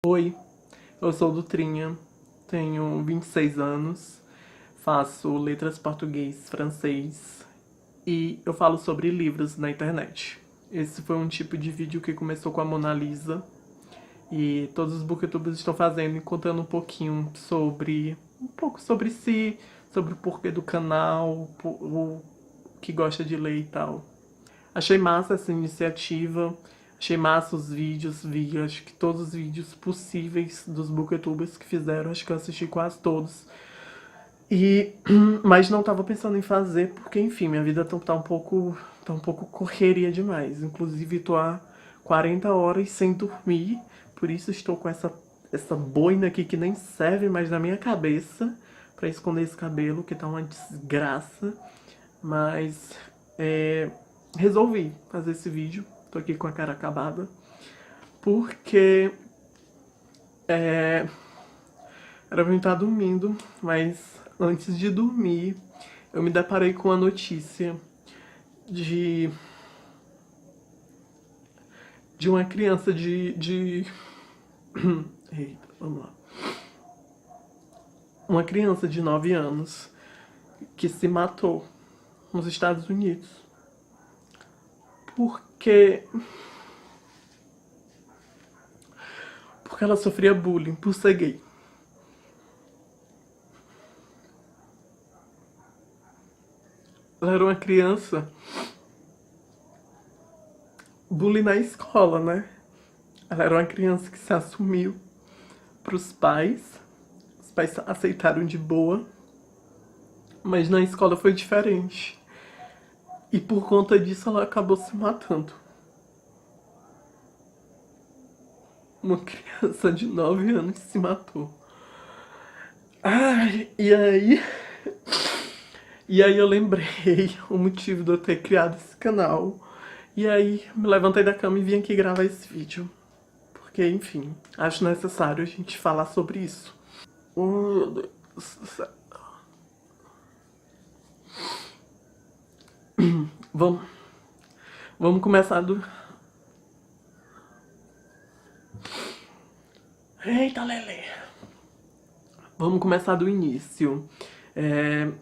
Oi, eu sou Dutrinha, tenho 26 anos, faço letras português, francês e eu falo sobre livros na internet. Esse foi um tipo de vídeo que começou com a Mona Lisa e todos os booktubers estão fazendo e contando um pouco sobre si, sobre o porquê do canal, o que gosta de ler e tal. Achei massa essa iniciativa, achei massa os vídeos, vi acho que todos os vídeos possíveis dos booktubers que fizeram, acho que eu assisti quase todos. Mas não tava pensando em fazer, porque enfim, minha vida tá um pouco correria demais. Inclusive tô há 40 horas sem dormir, por isso estou com essa boina aqui que nem serve mais na minha cabeça pra esconder esse cabelo, que tá uma desgraça. Mas resolvi fazer esse vídeo. Tô aqui com a cara acabada. Porque era pra eu estar dormindo, mas antes de dormir eu me deparei com a notícia de uma criança Eita, vamos lá. Uma criança de 9 anos que se matou nos Estados Unidos. Porque ela sofria bullying por ser gay. Ela era uma criança bullying na escola, né? Ela era uma criança que se assumiu pros pais. Os pais aceitaram de boa. Mas na escola foi diferente. E por conta disso ela acabou se matando. Uma criança de 9 anos se matou. Ai, e aí... E aí eu lembrei o motivo de eu ter criado esse canal. E aí me levantei da cama e vim aqui gravar esse vídeo. Porque, enfim, acho necessário a gente falar sobre isso. Oh, meu Deus do céu. Vamos, vamos começar do... Eita, Lelê. Vamos começar do início.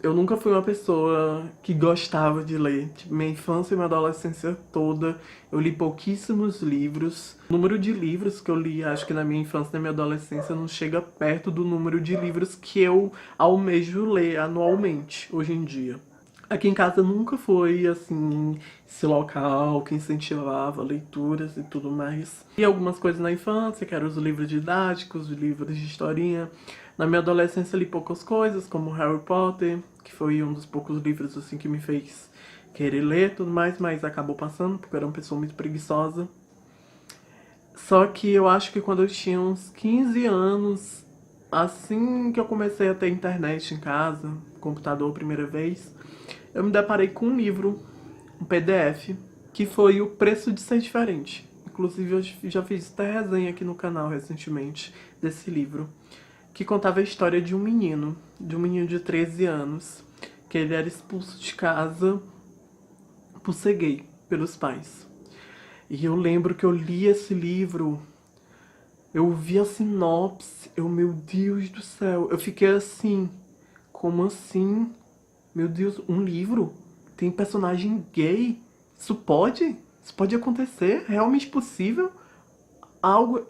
Eu nunca fui uma pessoa que gostava de ler. Tipo, minha infância e minha adolescência toda, eu li pouquíssimos livros. O número de livros que eu li, acho que na minha infância e na minha adolescência, não chega perto do número de livros que eu almejo ler anualmente, hoje em dia. Aqui em casa nunca foi, assim, esse local que incentivava leituras e tudo mais. E algumas coisas na infância, que eram os livros didáticos, os livros de historinha. Na minha adolescência li poucas coisas, como Harry Potter, que foi um dos poucos livros, assim, que me fez querer ler e tudo mais, mas acabou passando, porque eu era uma pessoa muito preguiçosa. Só que eu acho que quando eu tinha uns 15 anos, assim que eu comecei a ter internet em casa, computador a primeira vez, eu me deparei com um livro, um PDF, que foi O Preço de Ser Diferente. Inclusive eu já fiz até resenha aqui no canal recentemente desse livro, que contava a história de um menino de 13 anos, que ele era expulso de casa por ser gay pelos pais. E eu lembro que eu li esse livro, eu vi a sinopse, meu Deus do céu, eu fiquei assim, como assim? Meu Deus, um livro? Tem personagem gay? Isso pode? Isso pode acontecer? É realmente possível? Algo,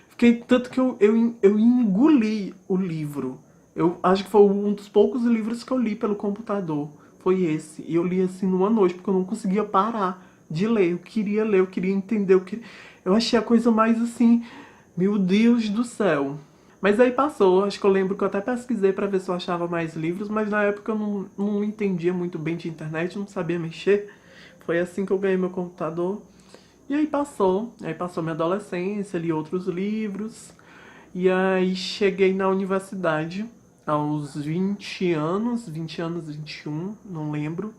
fiquei tanto que eu engoli o livro. Eu acho que foi um dos poucos livros que eu li pelo computador. Foi esse. E eu li assim numa noite, porque eu não conseguia parar de ler. Eu queria ler, eu queria entender. Eu achei a coisa mais assim, meu Deus do céu. Mas aí passou, acho que eu lembro que eu até pesquisei pra ver se eu achava mais livros, mas na época eu não entendia muito bem de internet, não sabia mexer. Foi assim que eu ganhei meu computador. E aí passou minha adolescência, li outros livros. E aí cheguei na universidade aos 20 anos, 21, não lembro.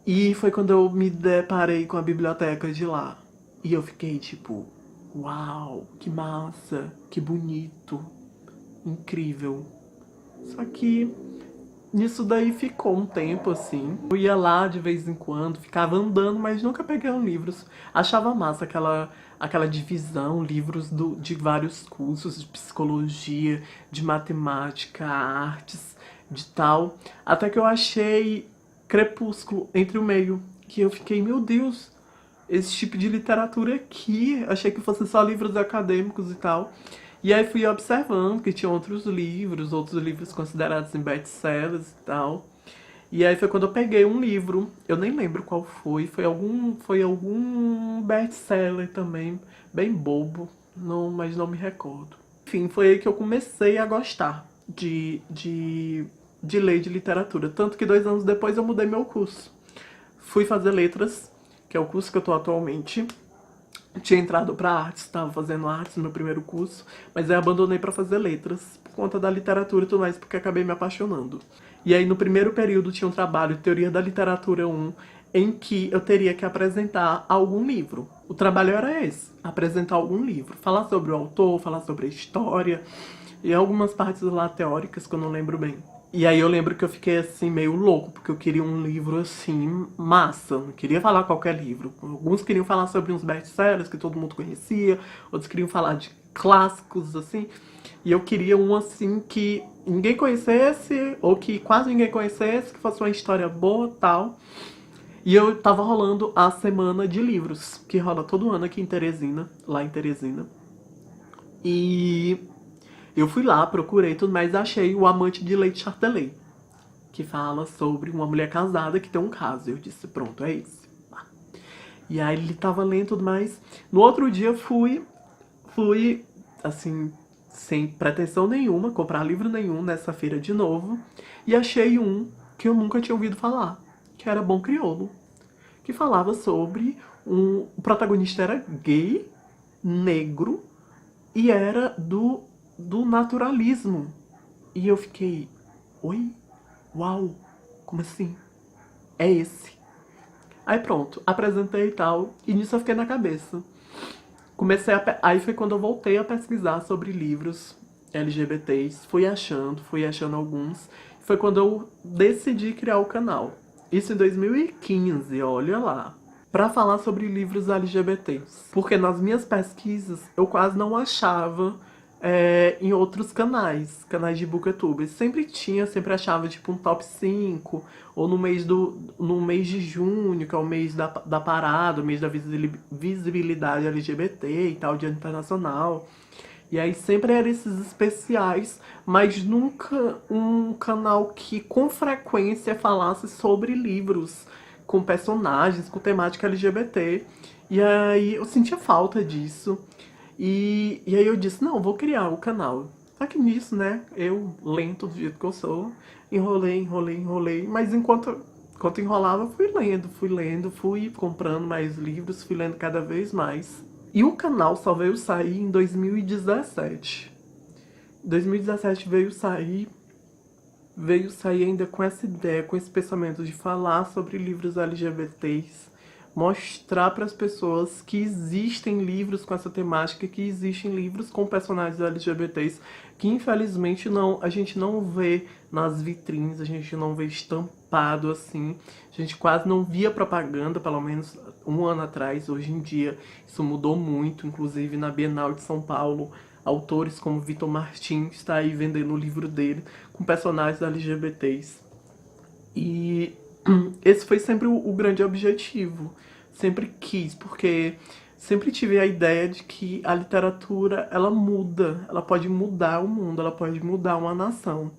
E foi quando eu me deparei com a biblioteca de lá. E eu fiquei tipo, uau, que massa, que bonito, incrível. Só que Nisso daí ficou um tempo, assim. Eu ia lá de vez em quando, ficava andando, mas nunca peguei livros. Achava massa aquela divisão, livros de vários cursos, de psicologia, de matemática, artes, de tal. Até que eu achei Crepúsculo entre o meio, que eu fiquei, meu Deus, esse tipo de literatura aqui. Achei que fosse só livros acadêmicos e tal. E aí fui observando que tinha outros livros considerados em best-sellers e tal. E aí foi quando eu peguei um livro, eu nem lembro qual foi algum best-seller também, bem bobo, não, mas não me recordo. Enfim, foi aí que eu comecei a gostar de ler de literatura. Tanto que 2 anos depois eu mudei meu curso. Fui fazer letras, que é o curso que eu tô atualmente. Tinha entrado pra artes, estava fazendo artes no meu primeiro curso, mas aí abandonei pra fazer letras, por conta da literatura e tudo mais, porque acabei me apaixonando. E aí no primeiro período tinha um trabalho, Teoria da Literatura 1, em que eu teria que apresentar algum livro. O trabalho era esse, apresentar algum livro, falar sobre o autor, falar sobre a história, e algumas partes lá teóricas que eu não lembro bem. E aí eu lembro que eu fiquei assim meio louco, porque eu queria um livro assim, massa, não queria falar qualquer livro. Alguns queriam falar sobre uns best-sellers que todo mundo conhecia, outros queriam falar de clássicos assim, e eu queria um assim que ninguém conhecesse, ou que quase ninguém conhecesse, que fosse uma história boa, tal. E eu tava rolando a semana de livros, que rola todo ano aqui em Teresina, lá em Teresina. E eu fui lá, procurei tudo, mas achei O Amante de Lady Chatterley, que fala sobre uma mulher casada que tem um caso. Eu disse, pronto, é esse. E aí ele tava lendo tudo mais. No outro dia fui, assim, sem pretensão nenhuma, comprar livro nenhum nessa feira de novo. E achei um que eu nunca tinha ouvido falar, que era Bom Crioulo. Que falava sobre o protagonista era gay, negro, e era do naturalismo. E eu fiquei, oi? Uau, como assim? É esse. Aí pronto, apresentei e tal, e nisso eu fiquei na cabeça. Aí foi quando eu voltei a pesquisar sobre livros LGBTs, fui achando alguns. Foi quando eu decidi criar o canal. Isso em 2015, olha lá. Pra falar sobre livros LGBTs. Porque nas minhas pesquisas eu quase não achava em outros canais de booktube. Sempre tinha, sempre achava tipo um top 5, ou no mês de junho, que é o mês da parada, o mês da visibilidade LGBT e tal, Dia Internacional. E aí sempre eram esses especiais, mas nunca um canal que com frequência falasse sobre livros, com personagens, com temática LGBT. E aí eu sentia falta disso. E aí eu disse, não, vou criar o canal. Só que nisso, né, eu, lento do jeito que eu sou, enrolei. Mas enquanto enrolava, fui lendo, fui comprando mais livros, fui lendo cada vez mais. E o canal só veio sair em 2017. 2017 veio sair ainda com essa ideia, com esse pensamento de falar sobre livros LGBTs, mostrar para as pessoas que existem livros com essa temática, que existem livros com personagens LGBTs, que infelizmente a gente não vê nas vitrines, a gente não vê estampado assim, a gente quase não via propaganda, pelo menos um ano atrás. Hoje em dia isso mudou muito, inclusive na Bienal de São Paulo, autores como Vitor Martins está aí vendendo o livro dele com personagens LGBTs. E esse foi sempre o grande objetivo. Sempre quis, porque sempre tive a ideia de que a literatura, ela muda, ela pode mudar o mundo, ela pode mudar uma nação.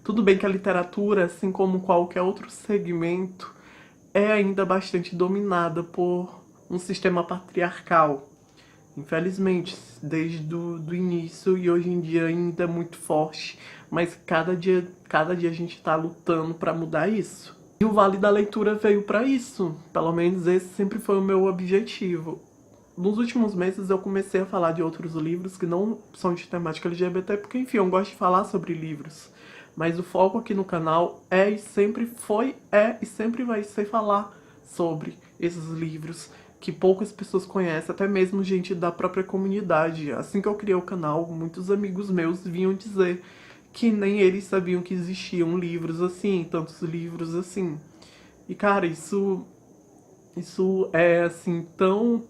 Tudo bem que a literatura, assim como qualquer outro segmento, é ainda bastante dominada por um sistema patriarcal. Infelizmente, desde do início, e hoje em dia ainda é muito forte, mas cada dia a gente tá lutando para mudar isso. E o Vale da Leitura veio para isso, pelo menos esse sempre foi o meu objetivo. Nos últimos meses eu comecei a falar de outros livros que não são de temática LGBT, porque enfim, eu gosto de falar sobre livros. Mas o foco aqui no canal e sempre vai ser falar sobre esses livros que poucas pessoas conhecem, até mesmo gente da própria comunidade. Assim que eu criei o canal, muitos amigos meus vinham dizer que nem eles sabiam que existiam livros assim, tantos livros assim. E, cara, isso é, assim, tão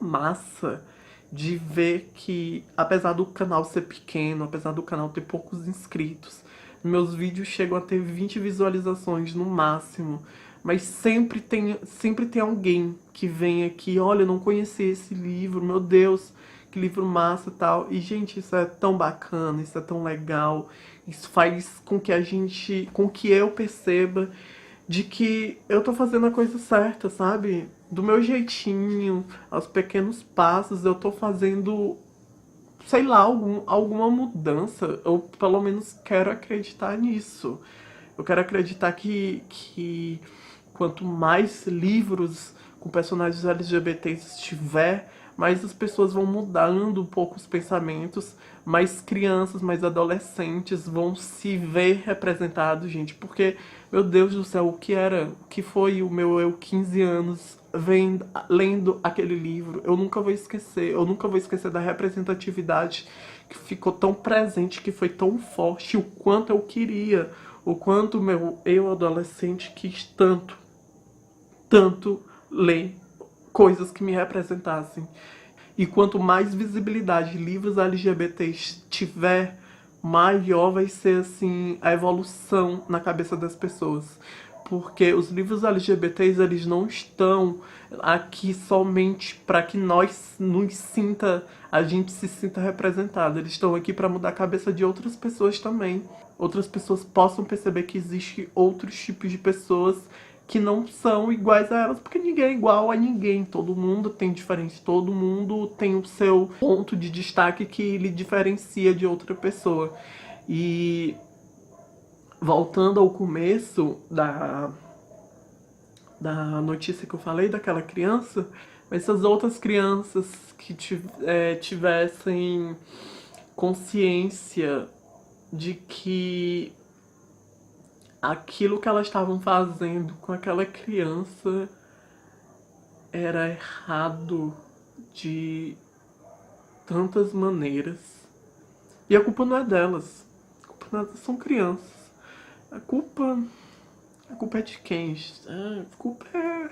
massa de ver que, apesar do canal ser pequeno, apesar do canal ter poucos inscritos, meus vídeos chegam a ter 20 visualizações no máximo, mas sempre tem alguém que vem aqui, olha, eu não conhecia esse livro, meu Deus, que livro massa e tal. E, gente, isso é tão bacana, isso é tão legal, isso faz com que eu perceba de que eu tô fazendo a coisa certa, sabe? Do meu jeitinho, aos pequenos passos, eu tô fazendo, sei lá, alguma mudança. Eu pelo menos quero acreditar nisso. Eu quero acreditar que quanto mais livros com personagens LGBTs tiver, mais as pessoas vão mudando um pouco os pensamentos, mais crianças, mais adolescentes vão se ver representados, gente. Porque, meu Deus do céu, o que foi o meu eu 15 anos lendo aquele livro? Eu nunca vou esquecer da representatividade que ficou tão presente, que foi tão forte, o quanto eu queria, o quanto meu eu adolescente quis tanto ler coisas que me representassem. E quanto mais visibilidade livros LGBTs tiver, maior vai ser, assim, a evolução na cabeça das pessoas. Porque os livros LGBTs, eles não estão aqui somente para que a gente se sinta representado. Eles estão aqui para mudar a cabeça de outras pessoas também. Outras pessoas possam perceber que existem outros tipos de pessoas que não são iguais a elas, porque ninguém é igual a ninguém, todo mundo tem diferença, todo mundo tem o seu ponto de destaque que lhe diferencia de outra pessoa. E voltando ao começo da notícia que eu falei, daquela criança, essas outras crianças que tivessem consciência de que aquilo que elas estavam fazendo com aquela criança era errado de tantas maneiras. E a culpa não é delas. A culpa não é, são crianças. A culpa é de quem? A culpa é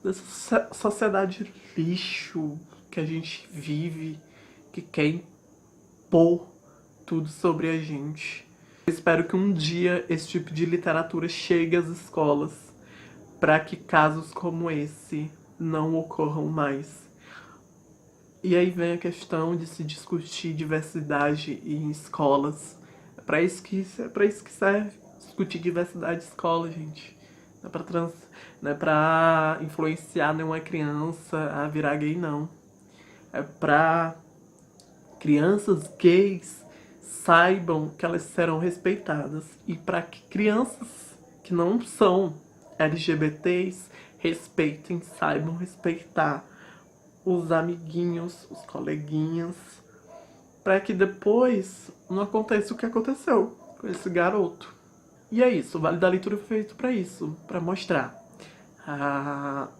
dessa sociedade lixo que a gente vive, que quer impor tudo sobre a gente. Eu espero que um dia esse tipo de literatura chegue às escolas, para que casos como esse não ocorram mais. E aí vem a questão de se discutir diversidade em escolas. É para isso que serve discutir diversidade em escola, gente. Não é pra influenciar nenhuma criança a virar gay, não. É pra crianças gays saibam que elas serão respeitadas. E para que crianças que não são LGBTs respeitem, saibam respeitar os amiguinhos, os coleguinhas, para que depois não aconteça o que aconteceu com esse garoto. E é isso, o Vale da Leitura foi feito para isso, para mostrar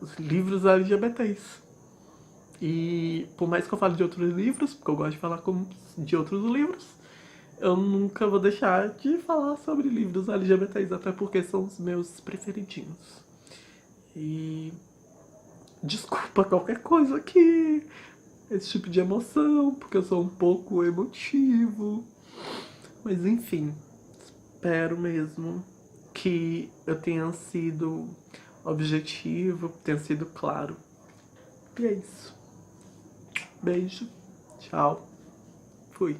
os livros LGBTs. E por mais que eu fale de outros livros, porque eu gosto de falar de outros livros, eu nunca vou deixar de falar sobre livros LGBTs, até porque são os meus preferidinhos. E desculpa qualquer coisa aqui, esse tipo de emoção, porque eu sou um pouco emotivo. Mas enfim, espero mesmo que eu tenha sido objetivo, tenha sido claro. E é isso. Beijo, tchau, fui.